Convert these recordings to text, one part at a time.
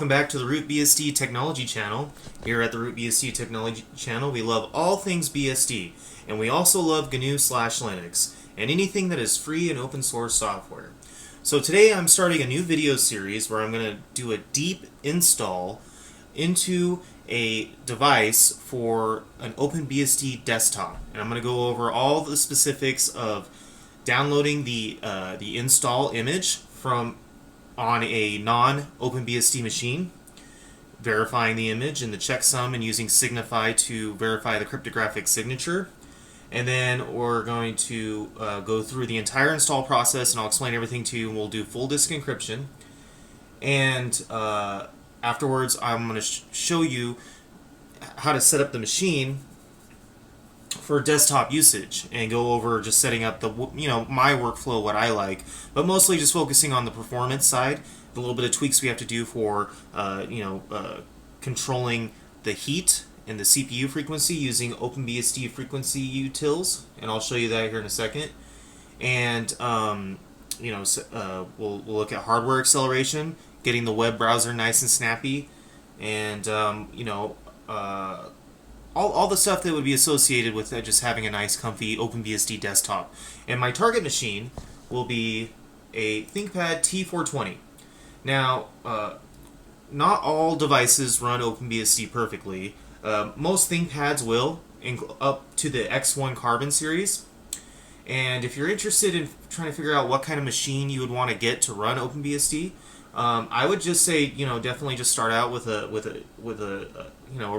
Welcome back to the RootBSD Technology Channel. Here at the RootBSD Technology Channel, we love all things BSD, and we also love GNU/Linux, and anything that is free and open source software. So today I'm starting a new video series where I'm going to do a deep install into a device for an OpenBSD desktop, and I'm going to go over all the specifics of downloading the install image from on a non-OpenBSD machine, verifying the image in the checksum and using Signify to verify the cryptographic signature. And then we're going to go through the entire install process, and I'll explain everything to you, and we'll do full disk encryption. And afterwards, I'm going to show you how to set up the machine for desktop usage and go over just setting up the my workflow, what I like, but mostly just focusing on the performance side, the little bit of tweaks we have to do for controlling the heat and the CPU frequency using OpenBSD frequency utils, and I'll show you that here in a second. And we'll look at hardware acceleration, getting the web browser nice and snappy, and all the stuff that would be associated with just having a nice, comfy OpenBSD desktop. And my target machine will be a ThinkPad T420. Now, not all devices run OpenBSD perfectly. Most ThinkPads will, up to the X1 Carbon series. And if you're interested in trying to figure out what kind of machine you would want to get to run OpenBSD, I would just say, definitely just start out with a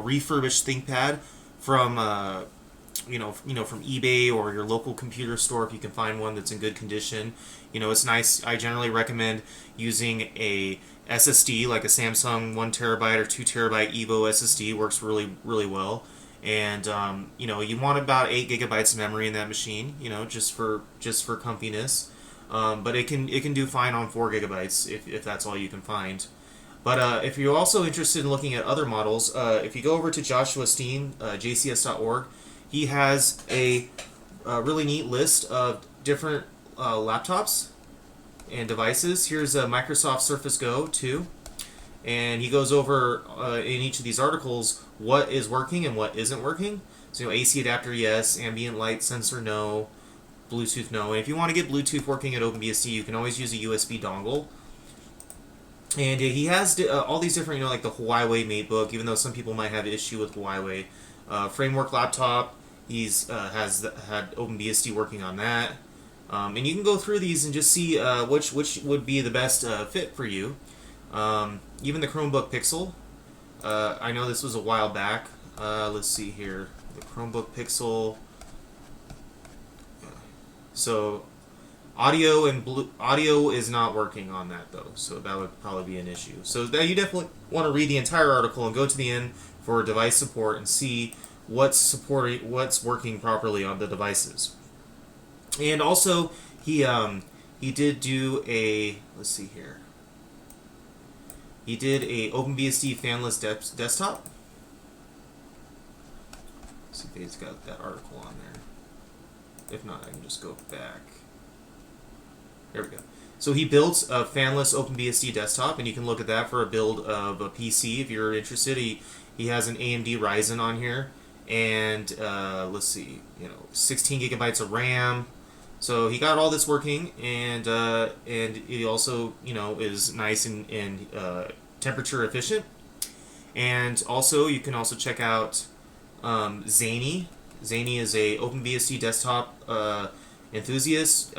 refurbished ThinkPad from from eBay or your local computer store if you can find one that's in good condition. It's nice. I generally recommend using a SSD like a Samsung 1 terabyte or 2 terabyte Evo SSD. Works really well. And you want about 8 gigabytes of memory in that machine. Just for comfiness. But it can do fine on 4 gigabytes if that's all you can find. But if you're also interested in looking at other models, if you go over to Joshua Steen, jcs.org, he has a really neat list of different laptops and devices. Here's a Microsoft Surface Go 2, and he goes over in each of these articles what is working and what isn't working. So AC adapter yes, ambient light sensor no, Bluetooth no. And if you want to get Bluetooth working at OpenBSD, you can always use a USB dongle. And he has all these different, like the Huawei MateBook, even though some people might have issue with Huawei. Framework laptop, he's has had OpenBSD working on that. And you can go through these and just see which would be the best fit for you. Even the Chromebook Pixel. I know this was a while back. Let's see here. The Chromebook Pixel. So audio is not working on that though, so that would probably be an issue. So that you definitely want to read the entire article and go to the end for device support and see what's working properly on the devices. And also he did do a he did a OpenBSD fanless desktop. Let's see if he's got that article on there. If not, I can just go back. There we go. So he built a fanless OpenBSD desktop, and you can look at that for a build of a PC if you're interested. He has an AMD Ryzen on here, and let's see, 16 gigabytes of RAM. So he got all this working, and he also is nice and temperature efficient. And also you can also check out Zany. Zany is a OpenBSD desktop enthusiast.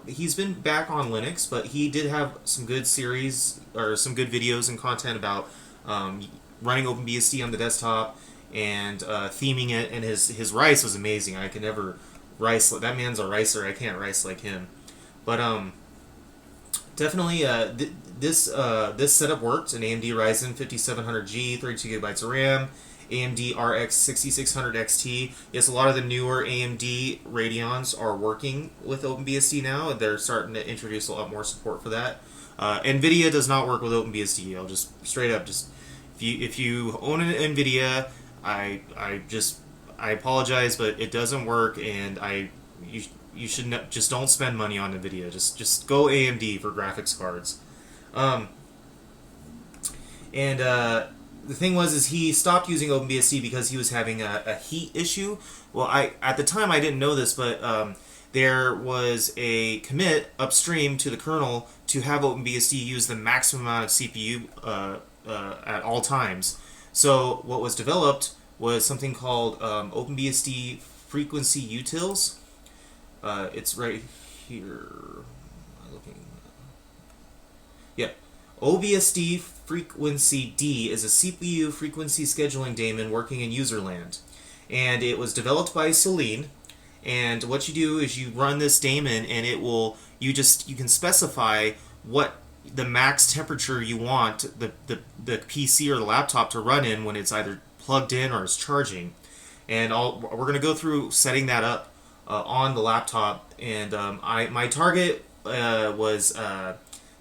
He's been back on Linux, but he did have some good series or some good videos and content about running OpenBSD on the desktop and theming it. And his rice was amazing. I could never rice. That man's a ricer. I can't rice like him. But definitely this setup worked. An AMD Ryzen 5700G, 32 gigabytes of RAM. AMD RX 6600 XT. Yes, a lot of the newer AMD Radeons are working with OpenBSD now. They're starting to introduce a lot more support for that. NVIDIA does not work with OpenBSD. I'll just straight up if you own an NVIDIA, I apologize, but it doesn't work, and you should just don't spend money on NVIDIA. Just go AMD for graphics cards. And the thing was, is he stopped using OpenBSD because he was having a heat issue. Well, at the time I didn't know this, but there was a commit upstream to the kernel to have OpenBSD use the maximum amount of CPU at all times. So what was developed was something called OpenBSD frequency utils. It's right here. Am I looking? Yeah. OBSD frequency D is a CPU frequency scheduling daemon working in userland. And it was developed by Celine. And what you do is you run this daemon, and it will you can specify what the max temperature you want the PC or the laptop to run in when it's either plugged in or is charging. And we're going to go through setting that up on the laptop. And my target was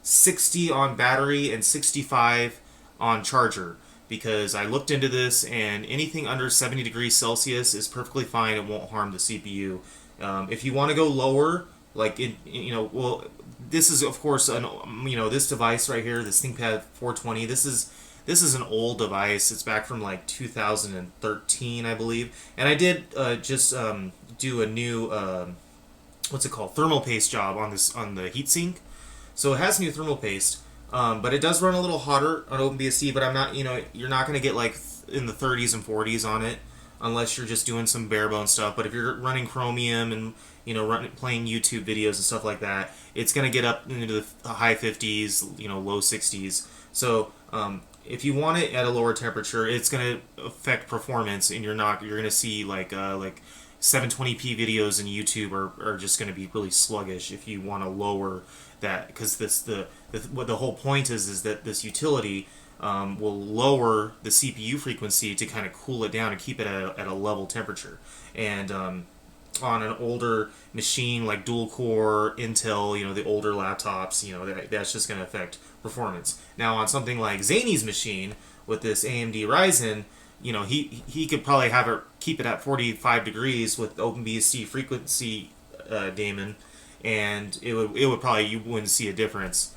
60 on battery and 65 on charger, because I looked into this, and anything under 70 degrees Celsius is perfectly fine. It won't harm the CPU. If you want to go lower, like well, this is of course this device right here, this ThinkPad 420. This is an old device. It's back from like 2013, I believe. And I did just do a new what's it called, thermal paste job on the heatsink. So it has new thermal paste. But it does run a little hotter on OpenBSD, but I'm not, you're not going to get like in the 30s and 40s on it unless you're just doing some bare bone stuff. But if you're running Chromium and, playing YouTube videos and stuff like that, it's going to get up into the high 50s, low 60s. So if you want it at a lower temperature, it's going to affect performance, and you're going to see like 720p videos in YouTube are just going to be really sluggish if you want to lower that, because what the whole point is that this utility will lower the CPU frequency to kind of cool it down and keep it at a level temperature. And on an older machine like dual core Intel, the older laptops, that's just going to affect performance. Now on something like Zany's machine with this AMD Ryzen, he could probably keep it at 45 degrees with OpenBSD frequency daemon, and it would probably, you wouldn't see a difference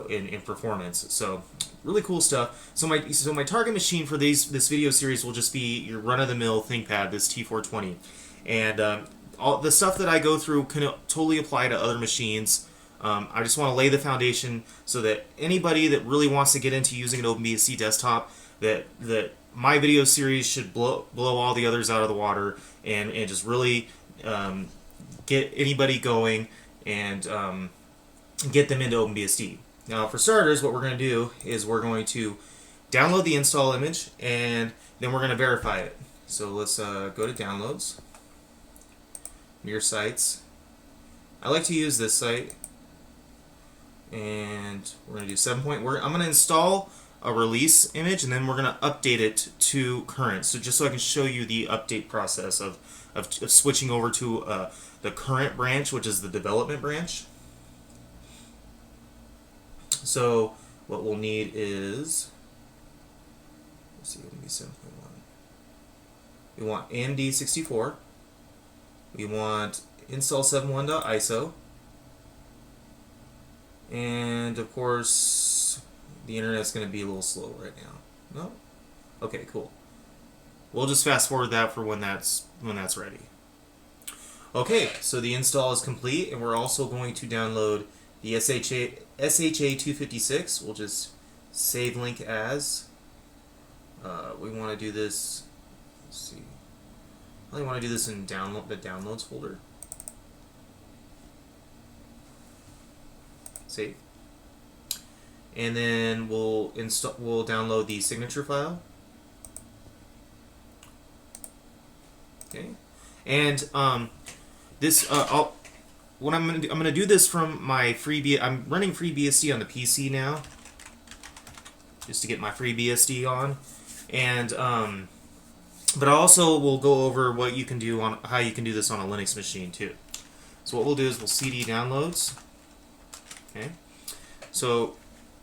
in performance. So really cool stuff. So my target machine for this video series will just be your run-of-the-mill ThinkPad, this T420, and all the stuff that I go through can totally apply to other machines. I just want to lay the foundation so that anybody that really wants to get into using an OpenBSD desktop, that my video series should blow all the others out of the water, and just really get anybody going and get them into OpenBSD. Now, for starters, what we're going to do is we're going to download the install image, and then we're going to verify it. So let's go to Downloads, Near Sites. I like to use this site, and we're going to do 7. I'm going to install a release image, and then we're going to update it to current. So just so I can show you the update process of switching over to the current branch, which is the development branch. So what we'll need is, let's see, it'll be 7.1. We want AMD 64. We want install 7.1.iso. And of course, the internet's going to be a little slow right now. No? Okay, cool. We'll just fast forward that for when that's ready. Okay, so the install is complete, and we're also going to download the SHA-256. We'll just save link as. We want to do this. Let's see. I want to do this in the downloads folder. Save. And then we'll download the signature file. Okay. And this what I'm gonna do this from my I'm running FreeBSD on the PC now, just to get my FreeBSD on, and but I also will go over what you can do how you can do this on a Linux machine too. So what we'll do is we'll cd downloads. Okay, so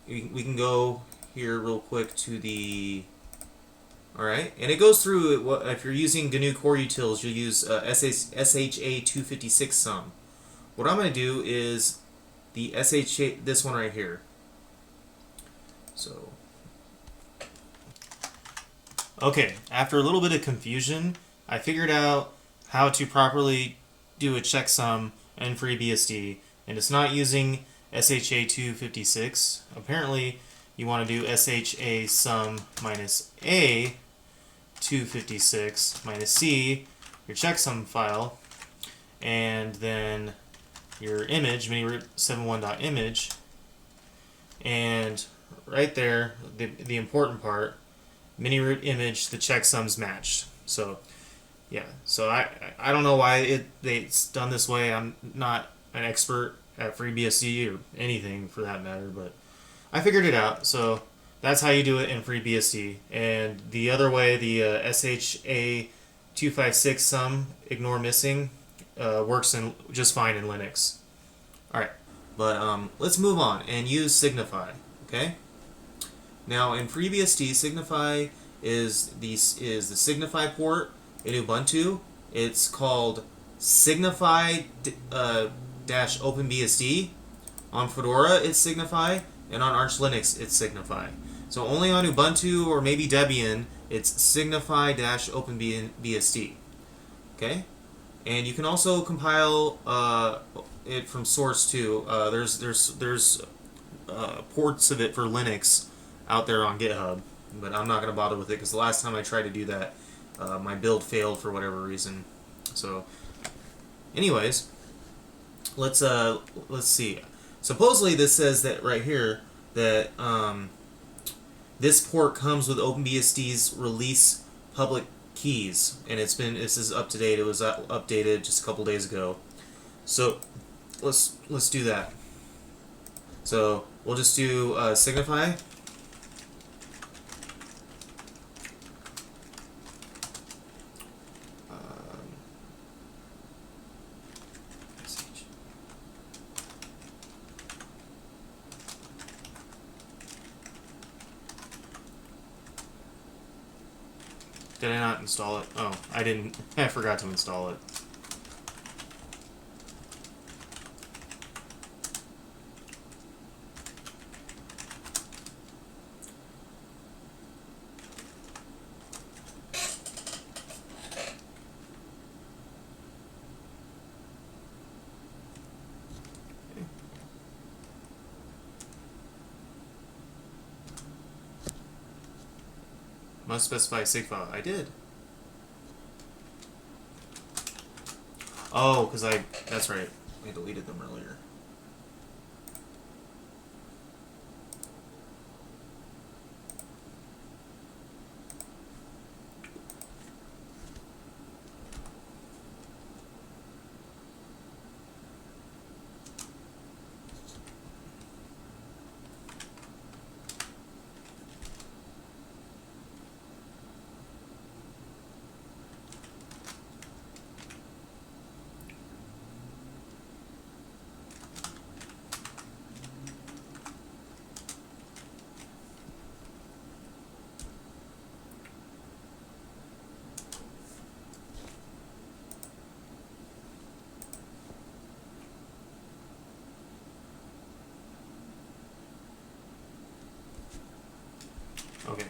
we can go here real quick to the. Alright, and it goes through, if you're using GNU Core Utils, you'll use SHA-256 sum. What I'm going to do is the SHA, this one right here. So, Okay, after a little bit of confusion, I figured out how to properly do a checksum in FreeBSD, and it's not using Sha-256. Apparently, you want to do Sha sum minus A 256 minus C, your checksum file, and then your image, miniroot71.image, and right there, the important part, miniroot image, the checksums matched. So yeah, so I don't know why it's done this way. I'm not an expert at FreeBSD or anything for that matter, but I figured it out. So that's how you do it in FreeBSD. And the other way, the SHA-256 sum, ignore missing, works just fine in Linux. All right, but let's move on and use Signify. Okay. Now in FreeBSD, Signify is the Signify port in Ubuntu. It's called Signify OpenBSD. On Fedora, it's Signify, and on Arch Linux, it's Signify. So only on Ubuntu or maybe Debian, it's Signify-OpenBSD. Okay, and you can also compile it from source too. There's ports of it for Linux out there on GitHub, but I'm not going to bother with it because the last time I tried to do that, my build failed for whatever reason. So, anyways, let's see. Supposedly this says that right here that this port comes with OpenBSD's release public keys, and this is up to date. It was updated just a couple days ago. So let's do that. So we'll just do Signify. Did I not install it? Oh, I didn't. I forgot to install it. Must specify sig file. I did. Oh, because that's right. I deleted them earlier. Okay.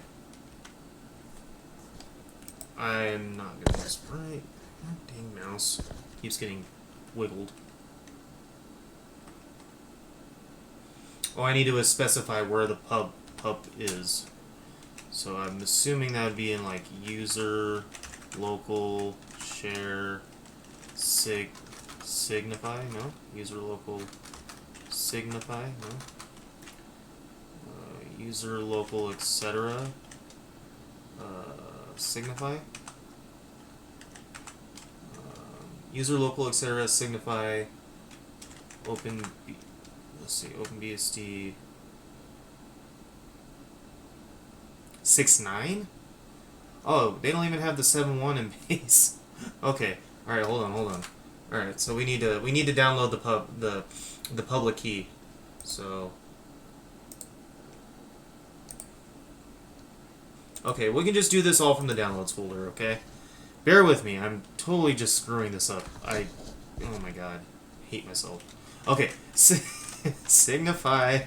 I'm not gonna use right. Dang mouse. Keeps getting wiggled. Oh, I need to specify where the pub is. So I'm assuming that would be in like user, local, share, signify, no? User, local, signify, no? User, local, etc. Signify. User, local, etc. Signify. Let's see, OpenBSD 6.9. Oh, they don't even have the 7.1 in base. Okay, all right, hold on. All right, so we need to download the public key. So. Okay, we can just do this all from the downloads folder, okay? Bear with me, I'm totally just screwing this up. Oh my god, hate myself. Okay, Signify.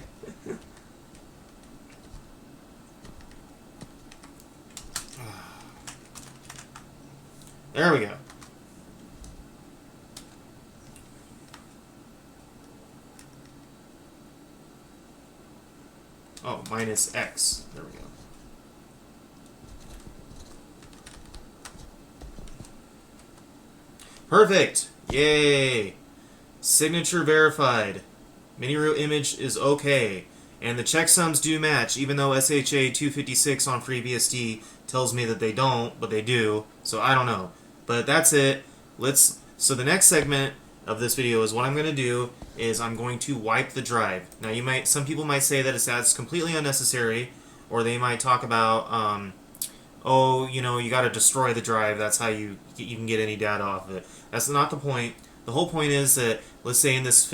There we go. Oh, minus X. There we go. Perfect! Yay! Signature verified. Mini-root image is okay. And the checksums do match, even though SHA-256 on FreeBSD tells me that they don't, but they do. So I don't know. But that's it. So the next segment of this video is what I'm going to do is I'm going to wipe the drive. Now some people might say that that's completely unnecessary, or they might talk about oh, you know, you got to destroy the drive. That's how you can get any data off of it. That's not the point. The whole point is that, let's say in this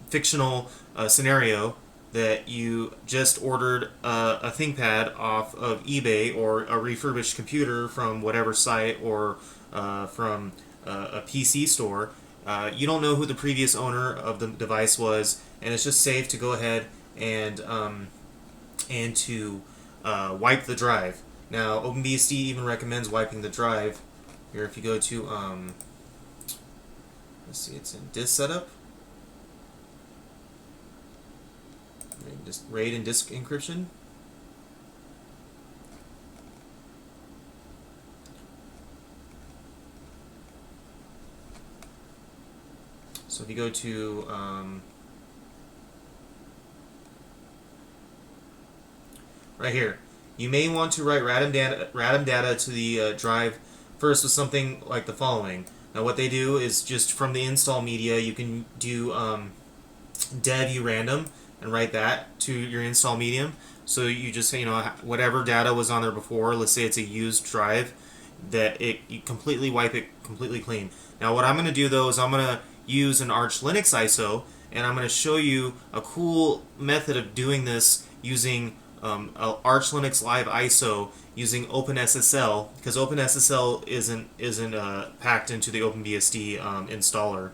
fictional scenario, that you just ordered a ThinkPad off of eBay or a refurbished computer from whatever site or from a PC store. You don't know who the previous owner of the device was, and it's just safe to go ahead and to wipe the drive. Now, OpenBSD even recommends wiping the drive. Here, if you go to, let's see, it's in disk setup. RAID and disk encryption. So if you go to right here, you may want to write random data to the drive first with something like the following. Now what they do is just from the install media, you can do dev urandom and write that to your install medium. So you just say, whatever data was on there before, let's say it's a used drive, that you completely wipe it completely clean. Now what I'm going to do though is I'm going to use an Arch Linux ISO, and I'm going to show you a cool method of doing this using Arch Linux Live ISO using OpenSSL, because OpenSSL isn't packed into the OpenBSD installer,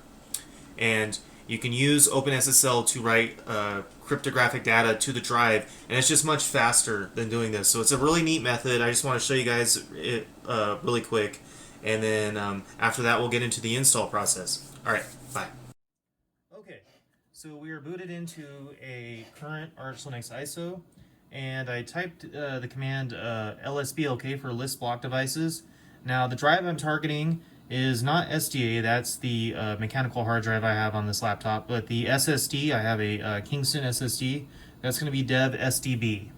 and you can use OpenSSL to write cryptographic data to the drive, and it's just much faster than doing this. So it's a really neat method. I just want to show you guys it really quick, and then after that we'll get into the install process. Alright, bye. Okay, so we are booted into a current Arch Linux ISO, and I typed the command lsblk for list block devices. Now the drive I'm targeting is not SDA, that's the mechanical hard drive I have on this laptop, but the SSD, I have a Kingston SSD, that's going to be dev SDB.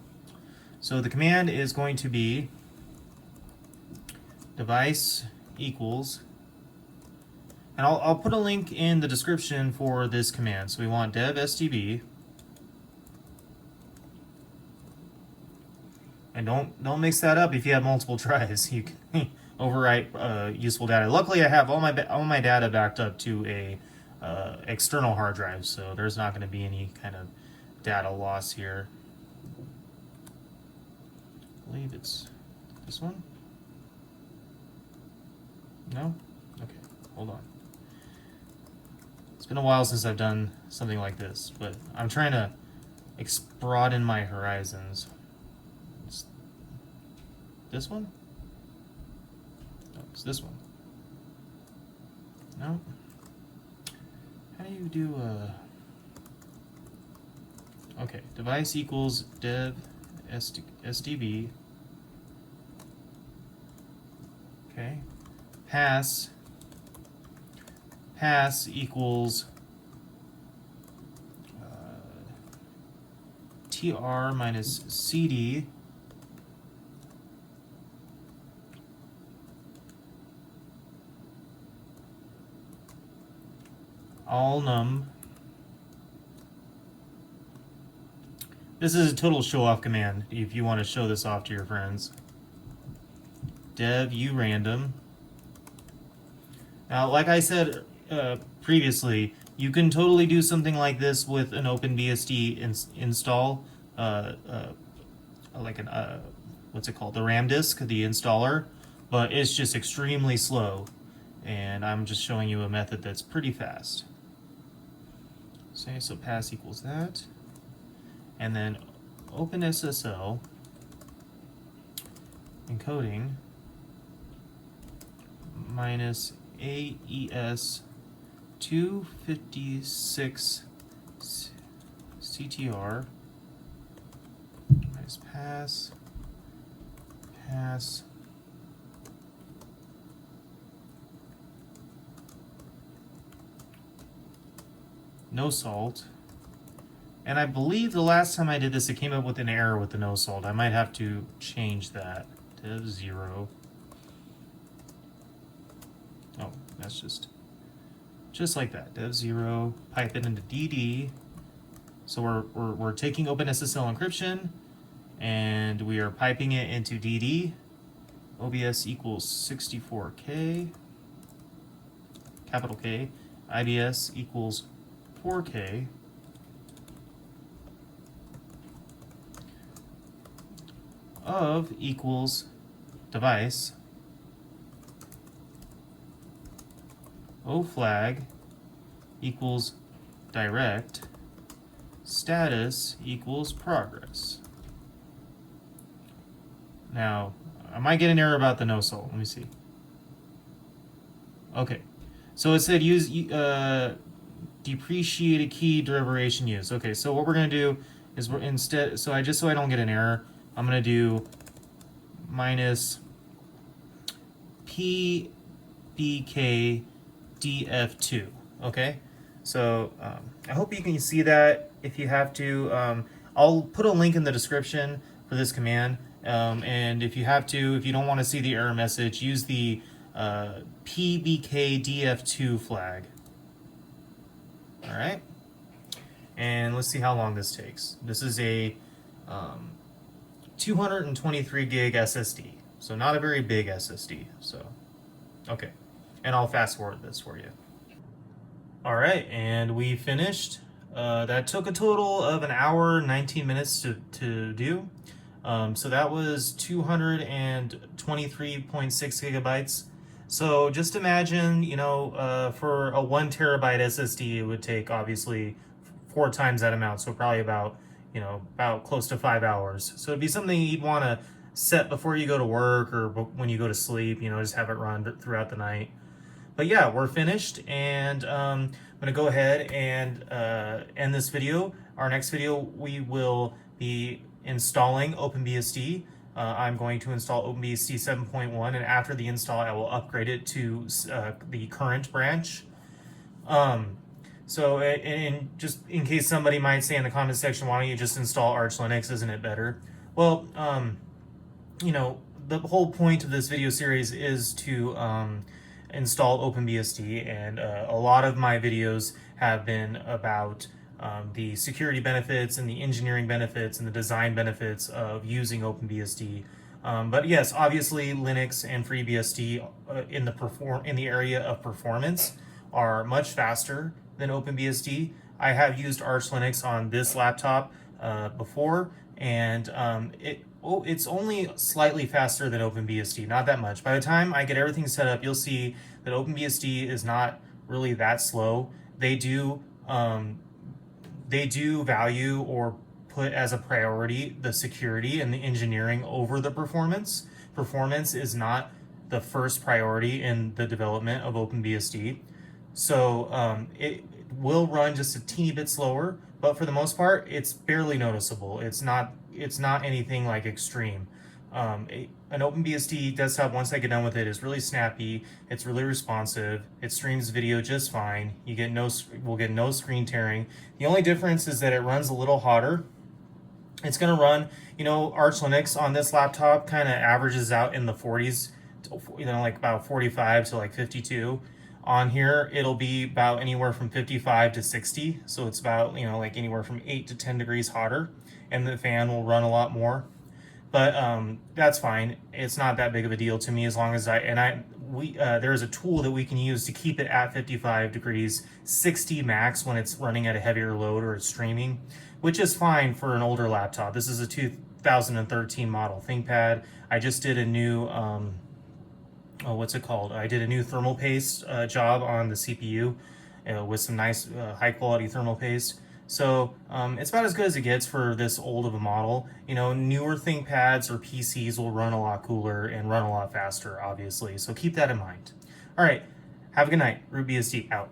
So the command is going to be device equals, and I'll put a link in the description for this command. So we want dev SDB, and don't mix that up if you have multiple drives. You can overwrite useful data. Luckily, I have all my data backed up to a external hard drive, so there's not going to be any kind of data loss here. I believe it's this one. No? Okay, hold on. It's been a while since I've done something like this, but I'm trying to broaden my horizons. It's this one? No, it's this one. No? How do you do okay, device equals dev SDB. Okay. Pass equals tr minus cd all num. This is a total show-off command if you want to show this off to your friends. Dev urandom. Now, like I said previously, you can totally do something like this with an OpenBSD install, like an what's it called, the RAM disk, the installer, but it's just extremely slow, and I'm just showing you a method that's pretty fast. So pass equals that, and then OpenSSL encoding minus AES 256 CTR minus pass no salt. And I believe the last time I did this, it came up with an error with the no salt. I might have to change that to 0. Oh, that's just like that. Dev 0, pipe it into DD. So we're taking OpenSSL encryption and we are piping it into DD. OBS equals 64K, capital K. IBS equals 4K. Of equals device. O flag equals direct. Status equals progress. Now, I might get an error about the no salt. Let me see. Okay. So it said use depreciated key deliberation use. Okay, so what we're going to do is we're instead, so I don't get an error, I'm going to do minus PBKDF2. Okay, so I hope you can see that. If you have to, I'll put a link in the description for this command. And if you don't want to see the error message, use the PBKDF2 flag. All right, and let's see how long this takes. This is a 223 gig SSD, so not a very big SSD. So, okay, and I'll fast forward this for you. All right, and we finished. That took a total of 1 hour 19 minutes to do. So that was 223.6 gigabytes. So just imagine, for a 1 terabyte SSD, it would take obviously 4 times that amount. So probably about close to 5 hours. So it'd be something you'd want to set before you go to work or when you go to sleep, just have it run throughout the night. But yeah, we're finished, and I'm going to go ahead and end this video. Our next video, we will be installing OpenBSD. I'm going to install OpenBSD 7.1, and after the install, I will upgrade it to the current branch. So, and just in case somebody might say in the comment section, why don't you just install Arch Linux? Isn't it better? Well, the whole point of this video series is to install OpenBSD, and a lot of my videos have been about the security benefits and the engineering benefits and the design benefits of using OpenBSD. But yes, obviously Linux and FreeBSD in the area of performance are much faster than OpenBSD. I have used Arch Linux on this laptop before, and it's only slightly faster than OpenBSD, not that much. By the time I get everything set up, you'll see that OpenBSD is not really that slow. They do value or put as a priority the security and the engineering over the performance. Performance is not the first priority in the development of OpenBSD. So it will run just a teeny bit slower, but for the most part, it's barely noticeable. It's not anything like extreme. An OpenBSD desktop, once I get done with it, is really snappy. It's really responsive. It streams video just fine. We'll get no screen tearing. The only difference is that it runs a little hotter. It's going to run, Arch Linux on this laptop kind of averages out in the 40s, like about 45 to like 52. On here, it'll be about anywhere from 55 to 60. So it's about, like anywhere from 8 to 10 degrees hotter, and the fan will run a lot more. But that's fine. It's not that big of a deal to me as long as there's a tool that we can use to keep it at 55 degrees, 60 max when it's running at a heavier load or it's streaming, which is fine for an older laptop. This is a 2013 model ThinkPad. I just did a new, what's it called? I did a new thermal paste job on the CPU with some nice high quality thermal paste. So it's about as good as it gets for this old of a model. You know, newer ThinkPads or PCs will run a lot cooler and run a lot faster, obviously. So keep that in mind. All right, have a good night. RootBSD out.